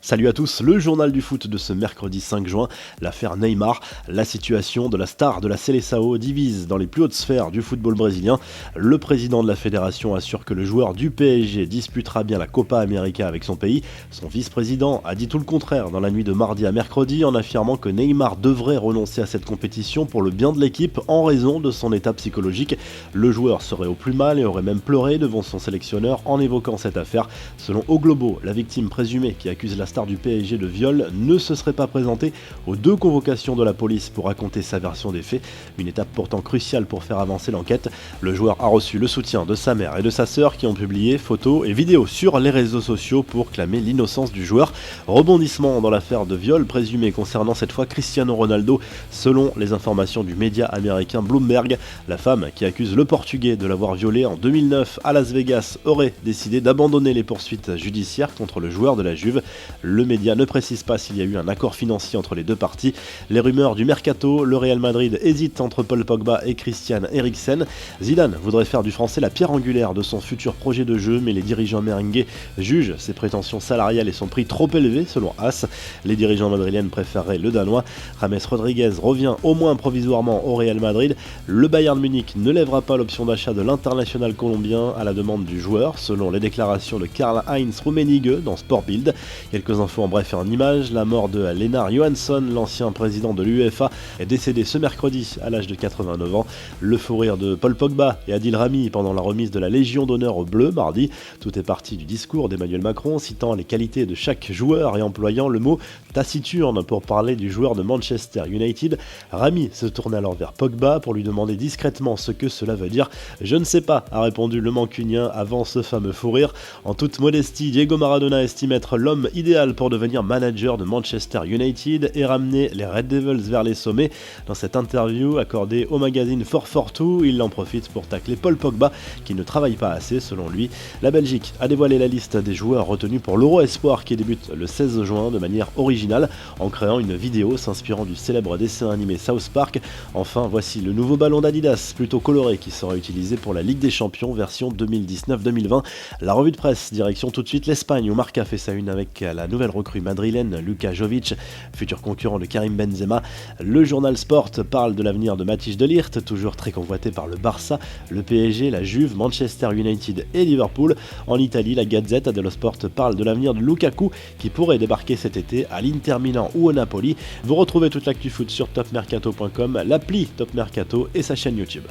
Salut à tous, le journal du foot de ce mercredi 5 juin, l'affaire Neymar, la situation de la star de la Seleção divise dans les plus hautes sphères du football brésilien. Le président de la fédération assure que le joueur du PSG disputera bien la Copa América avec son pays. Son vice-président a dit tout le contraire dans la nuit de mardi à mercredi en affirmant que Neymar devrait renoncer à cette compétition pour le bien de l'équipe en raison de son état psychologique. Le joueur serait au plus mal et aurait même pleuré devant son sélectionneur en évoquant cette affaire. Selon O Globo, la victime présumée qui accuse la star du PSG de viol ne se serait pas présenté aux deux convocations de la police pour raconter sa version des faits, une étape pourtant cruciale pour faire avancer l'enquête. Le joueur a reçu le soutien de sa mère et de sa sœur qui ont publié photos et vidéos sur les réseaux sociaux pour clamer l'innocence du joueur. Rebondissement dans l'affaire de viol présumé concernant cette fois Cristiano Ronaldo. Selon les informations du média américain Bloomberg, la femme qui accuse le Portugais de l'avoir violé en 2009 à Las Vegas aurait décidé d'abandonner les poursuites judiciaires contre le joueur de la Juve. Le média ne précise pas s'il y a eu un accord financier entre les deux parties. Les rumeurs du mercato, le Real Madrid hésite entre Paul Pogba et Christian Eriksen. Zidane voudrait faire du français la pierre angulaire de son futur projet de jeu, mais les dirigeants merengues jugent ses prétentions salariales et son prix trop élevé selon AS. Les dirigeants madrilènes préféreraient le Danois. James Rodriguez revient au moins provisoirement au Real Madrid. Le Bayern Munich ne lèvera pas l'option d'achat de l'international colombien à la demande du joueur, selon les déclarations de Karl-Heinz Rummenigge dans Sport Bild. Quelques infos en bref et en images. La mort de Lennart Johansson, l'ancien président de l'UEFA, est décédé ce mercredi à l'âge de 89 ans. Le fou rire de Paul Pogba et Adil Rami pendant la remise de la Légion d'honneur aux Bleus mardi. Tout est parti du discours d'Emmanuel Macron citant les qualités de chaque joueur et employant le mot taciturne pour parler du joueur de Manchester United. Rami se tourne alors vers Pogba pour lui demander discrètement ce que cela veut dire. Je ne sais pas, a répondu le mancunien avant ce fameux fou rire. En toute modestie, Diego Maradona estime être l'homme idéal pour devenir manager de Manchester United et ramener les Red Devils vers les sommets. Dans cette interview accordée au magazine 442, il en profite pour tacler Paul Pogba qui ne travaille pas assez selon lui. La Belgique a dévoilé la liste des joueurs retenus pour l'Euro Espoir qui débute le 16 juin de manière originale en créant une vidéo s'inspirant du célèbre dessin animé South Park. Enfin, voici le nouveau ballon d'Adidas plutôt coloré qui sera utilisé pour la Ligue des Champions version 2019-2020. La revue de presse, direction tout de suite l'Espagne où Marca fait sa une avec la nouvelle recrue madrilène Luka Jovic, futur concurrent de Karim Benzema. Le journal Sport parle de l'avenir de Matthijs de Ligt, toujours très convoité par le Barça, le PSG, la Juve, Manchester United et Liverpool. En Italie, la Gazzetta dello Sport parle de l'avenir de Lukaku qui pourrait débarquer cet été à l'Inter Milan ou au Napoli. Vous retrouvez toute l'actu foot sur topmercato.com, l'appli Top Mercato et sa chaîne YouTube.